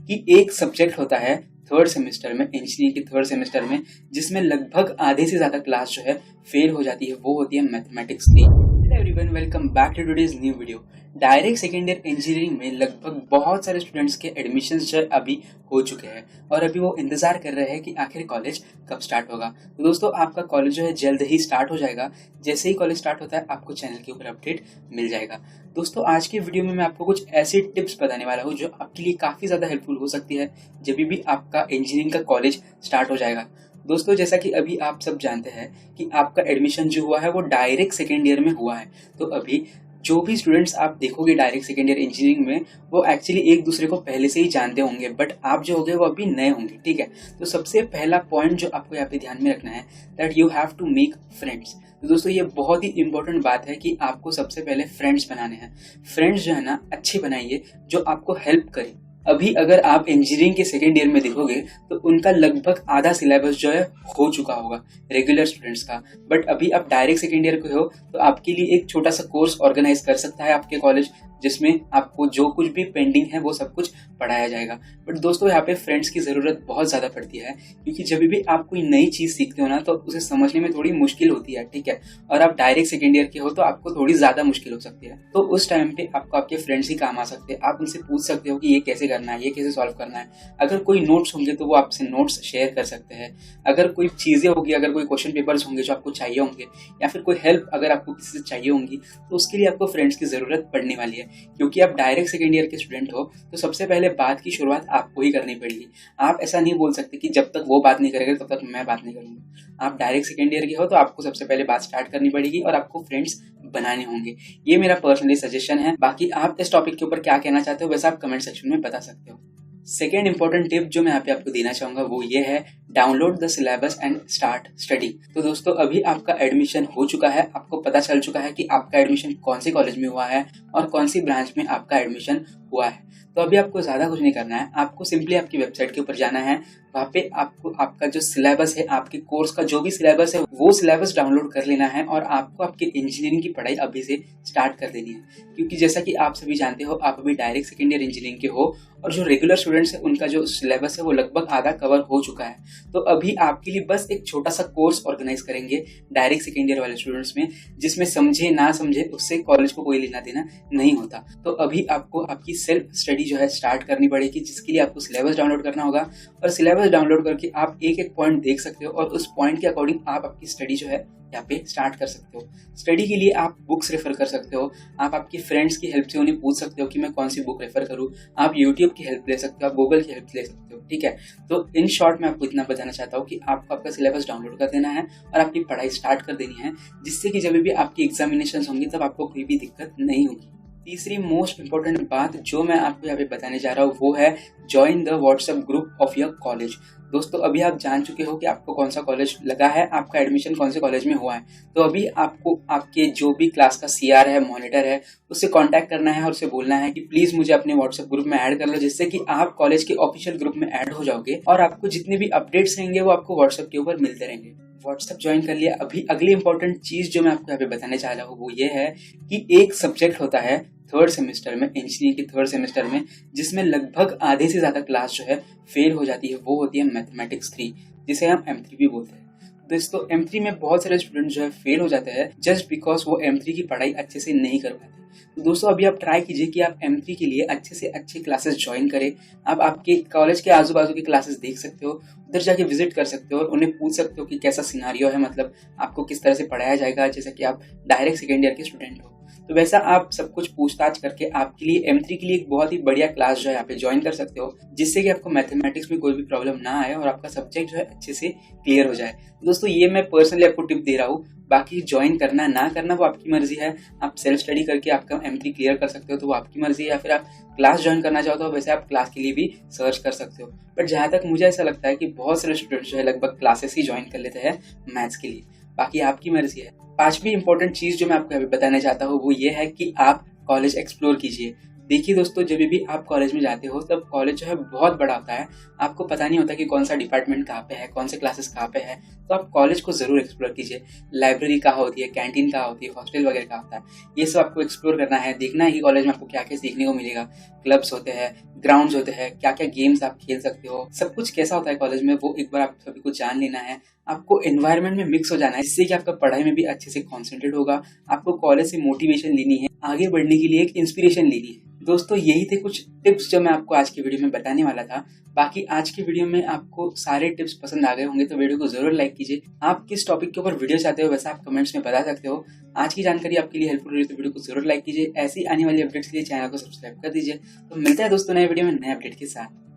कि एक सब्जेक्ट होता है थर्ड सेमेस्टर में, इंजीनियरिंग के थर्ड सेमेस्टर में, जिसमें लगभग आधे से ज्यादा क्लास जो है फेल हो जाती है, वो होती है mathematics 3। Hello everyone, welcome back to today's new video. Direct second year engineering में लगभग बहुत सारे स्टूडेंट्स के एडमिशन्स जो है अभी हो चुके हैं और अभी वो इंतजार कर रहे हैं कि आखिर कॉलेज कब स्टार्ट होगा। तो दोस्तों, आपका कॉलेज जो है जल्द ही स्टार्ट हो जाएगा। जैसे ही कॉलेज स्टार्ट होता है आपको चैनल के ऊपर अपडेट मिल जाएगा। दोस्तों, आज की वीडियो में मैं आपको कुछ ऐसी टिप्स बताने वाला हूँ जो आपके लिए काफी ज्यादा हेल्पफुल हो सकती है जब भी आपका इंजीनियरिंग का कॉलेज स्टार्ट हो जाएगा। दोस्तों, जैसा कि अभी आप सब जानते हैं कि आपका एडमिशन जो हुआ है वो डायरेक्ट सेकेंड ईयर में हुआ है। तो अभी जो भी स्टूडेंट्स आप देखोगे डायरेक्ट सेकेंड ईयर इंजीनियरिंग में, वो एक्चुअली एक दूसरे को पहले से ही जानते होंगे, बट आप जो होंगे वो अभी नए होंगे। ठीक है, तो सबसे पहला पॉइंट जो आपको यहाँ पे ध्यान में रखना है, that you have to make friends. तो दोस्तों, ये बहुत ही इंपॉर्टेंट बात है कि आपको सबसे पहले फ्रेंड्स बनाने हैं। फ्रेंड्स जो है ना, अच्छे बनाइए जो आपको हेल्प करें। अभी अगर आप इंजीनियरिंग के सेकेंड ईयर में देखोगे तो उनका लगभग आधा सिलेबस जो है हो चुका होगा रेगुलर स्टूडेंट्स का, बट अभी आप डायरेक्ट सेकेंड ईयर के हो तो आपके लिए एक छोटा सा कोर्स ऑर्गेनाइज कर सकता है आपके कॉलेज, जिसमें आपको जो कुछ भी पेंडिंग है वो सब कुछ पढ़ाया जाएगा। बट दोस्तों, यहाँ पे फ्रेंड्स की जरूरत बहुत ज्यादा पड़ती है, क्योंकि जब भी आप कोई नई चीज सीखते हो ना तो उसे समझने में थोड़ी मुश्किल होती है। ठीक है, और आप डायरेक्ट सेकेंड ईयर के हो तो आपको थोड़ी ज्यादा मुश्किल हो सकती है। तो उस टाइम पे आपको आपके फ्रेंड्स ही काम आ सकते हैं। आप उनसे पूछ सकते हो कि ये कैसे करना है, ये कैसे सॉल्व करना है। अगर कोई नोट्स होंगे तो वो आपसे नोट्स शेयर कर सकते हैं। अगर कोई चीजें होगी, अगर कोई क्वेश्चन पेपर्स होंगे जो आपको चाहिए होंगे, या फिर कोई हेल्प अगर आपको किसी से चाहिए होंगी, तो उसके लिए आपको फ्रेंड्स की जरूरत पड़ने वाली है। क्योंकि आप डायरेक्ट सेकेंड ईयर के स्टूडेंट हो तो सबसे पहले बात की शुरुआत आपको ही करनी पड़ेगी। आप ऐसा नहीं बोल सकते कि जब तक वो बात नहीं करेगा तब तक मैं बात नहीं करूंगा। आप डायरेक्ट सेकेंड ईयर के हो तो आपको सबसे पहले बात स्टार्ट करनी पड़ेगी और आपको फ्रेंड्स बनाने होंगे। ये मेरा पर्सनली सजेशन है। बाकी आप इस टॉपिक के ऊपर क्या कहना चाहते हो वैसे आप कमेंट सेक्शन में बता सकते हो। सेकेंड इंपॉर्टेंट टिप जो मैं यहाँ पे आपको देना चाहूंगा वो ये है, download the syllabus and start study. तो दोस्तों, अभी आपका एडमिशन हो चुका है, आपको पता चल चुका है कि आपका एडमिशन कौन सी कॉलेज में हुआ है और कौन सी ब्रांच में आपका एडमिशन हुआ है। तो अभी आपको ज्यादा कुछ नहीं करना है, आपको सिंपली आपकी वेबसाइट के ऊपर जाना है। वहाँ पे आपको आपका जो सिलेबस है, आपके कोर्स का जो भी सिलेबस है वो सिलेबस डाउनलोड कर लेना है और आपको आपके इंजीनियरिंग की पढ़ाई अभी से स्टार्ट कर देनी है। क्योंकि जैसा कि आप सभी जानते हो, आप अभी डायरेक्ट सेकेंड ईयर इंजीनियरिंग के हो और जो रेगुलर स्टूडेंट्स है उनका जो सिलेबस है वो लगभग आधा कवर हो चुका है। तो अभी आपके लिए बस एक छोटा सा कोर्स ऑर्गेनाइज करेंगे डायरेक्ट सेकेंड ईयर वाले स्टूडेंट्स में, जिसमें समझे ना समझे उससे कॉलेज को कोई लेना देना नहीं होता। तो अभी आपको आपकी सेल्फ स्टडी जो है स्टार्ट करनी पड़ेगी, जिसके लिए आपको सिलेबस डाउनलोड करना होगा। और सिलेबस डाउनलोड करके आप एक एक पॉइंट देख सकते हो और उस पॉइंट के अकॉर्डिंग आप आपकी स्टडी जो है यहाँ पे स्टार्ट कर सकते हो। स्टडी के लिए आप बुक्स रेफर कर सकते हो, आप आपके फ्रेंड्स की हेल्प से उन्हें पूछ सकते हो कि मैं कौन सी बुक रेफर करूँ। आप यूट्यूब की हेल्प ले सकते हो, आप गूगल की हेल्प ले सकते हो। ठीक है, तो इन शॉर्ट मैं आपको इतना बताना चाहता हूँ कि आपको आपका सिलेबस डाउनलोड कर देना है और आपकी पढ़ाई स्टार्ट कर देनी है, जिससे कि जब भी आपकी एग्जामिनेशन होंगी तब आपको कोई भी दिक्कत नहीं होगी। तीसरी मोस्ट इंपॉर्टेंट बात जो मैं आपको यहाँ पे बताने जा रहा हूँ वो है, join the WhatsApp group of your college. दोस्तों, अभी आप जान चुके हो कि आपको कौन सा कॉलेज लगा है, आपका एडमिशन कौन से कॉलेज में हुआ है। तो अभी आपको आपके जो भी क्लास का सीआर है, मॉनिटर है, उससे कांटेक्ट करना है और उससे बोलना है कि प्लीज मुझे अपने व्हाट्सएप ग्रुप में ऐड कर लो, जिससे कि आप कॉलेज के ऑफिशियल ग्रुप में ऐड हो जाओगे और आपको जितने भी अपडेट्स रहेंगे वो आपको व्हाट्सएप के ऊपर मिलते रहेंगे। व्हाट्सएप ज्वाइन कर लिया। अभी अगली इंपॉर्टेंट चीज जो मैं आपको यहाँ पे बताने चाह रहा हूँ वो ये है कि एक सब्जेक्ट होता है थर्ड सेमेस्टर में, इंजीनियरिंग के थर्ड सेमेस्टर में, जिसमें लगभग आधे से ज्यादा क्लास जो है फेल हो जाती है, वो होती है मैथमेटिक्स 3, जिसे हम M3 भी बोलते हैं। दोस्तों, M3 में बहुत सारे स्टूडेंट जो है फेल हो जाते हैं जस्ट बिकॉज वो M3 की पढ़ाई अच्छे से नहीं कर पाते। तो दोस्तों, अभी आप ट्राई कीजिए कि आप M3 के लिए अच्छे से अच्छे क्लासेस ज्वाइन करें। आप आपके कॉलेज के आजू बाजू की क्लासेस देख सकते हो, उधर जाके विजिट कर सकते हो और उन्हें पूछ सकते हो कि कैसा सिनारियो है, मतलब आपको किस तरह से पढ़ाया जाएगा, जैसे कि आप डायरेक्ट सेकेंड ईयर के स्टूडेंट हो। तो वैसा आप सब कुछ पूछताछ करके आपके लिए M3 के लिए एक बहुत ही बढ़िया क्लास जो है यहाँ पे ज्वाइन कर सकते हो, जिससे कि आपको मैथमेटिक्स में कोई भी प्रॉब्लम ना आए और आपका सब्जेक्ट जो है अच्छे से क्लियर हो जाए। दोस्तों, ये मैं पर्सनली आपको टिप दे रहा हूँ, बाकी ज्वाइन करना ना करना वो आपकी मर्जी है। आप सेल्फ स्टडी करके आपका M3 क्लियर कर सकते हो तो वो आपकी मर्जी है, या फिर आप क्लास ज्वाइन करना चाहो तो वैसे आप क्लास के लिए भी सर्च कर सकते हो। बट जहाँ तक मुझे ऐसा लगता है कि बहुत सारे स्टूडेंट्स जो है लगभग क्लासेस ही ज्वाइन कर लेते हैं मैथ्स के लिए, बाकी आपकी मर्जी है। पांचवी इंपॉर्टेंट चीज जो मैं आपको अभी बताने चाहता हूँ वो ये है कि आप कॉलेज एक्सप्लोर कीजिए। देखिए दोस्तों, जब भी आप कॉलेज में जाते हो तब कॉलेज जो है बहुत बड़ा होता है, आपको पता नहीं होता कि कौन सा डिपार्टमेंट कहाँ पे है, कौन से क्लासेस कहाँ पे है। तो आप कॉलेज को जरूर एक्सप्लोर कीजिए। लाइब्रेरी कहाँ होती है, कैंटीन कहाँ होती है, हॉस्टल वगैरह कहाँ होता है, ये सब आपको एक्सप्लोर करना है। देखना है कि कॉलेज में आपको क्या क्या सीखने को मिलेगा। क्लब्स होते हैं, ग्राउंड्स होते हैं, क्या क्या गेम्स आप खेल सकते हो, सब कुछ कैसा होता है कॉलेज में, वो एक बार आप सभी को जान लेना है। आपको एनवायरनमेंट में मिक्स हो जाना है, जिससे कि आपका पढ़ाई में भी अच्छे से कॉन्सेंट्रेट होगा। आपको कॉलेज से मोटिवेशन लेनी है, आगे बढ़ने के लिए एक इंस्पिरेशन लेनी है। दोस्तों यही थे कुछ टिप्स जो मैं आपको आज की वीडियो में बताने वाला था। बाकी आज की वीडियो में आपको सारे टिप्स पसंद आ गए होंगे तो वीडियो को जरूर लाइक कीजिए। आप किस टॉपिक के ऊपर वीडियो चाहते हो वैसा आप कमेंट्स में बता सकते हो। आज की जानकारी आपके लिए हेल्पफुल रही तो वीडियो को जरूर लाइक कीजिए। ऐसी आने वाली अपडेट्स के लिए चैनल को सब्सक्राइब कर दीजिए। तो मिलते हैं दोस्तों नए वीडियो में नए अपडेट के साथ।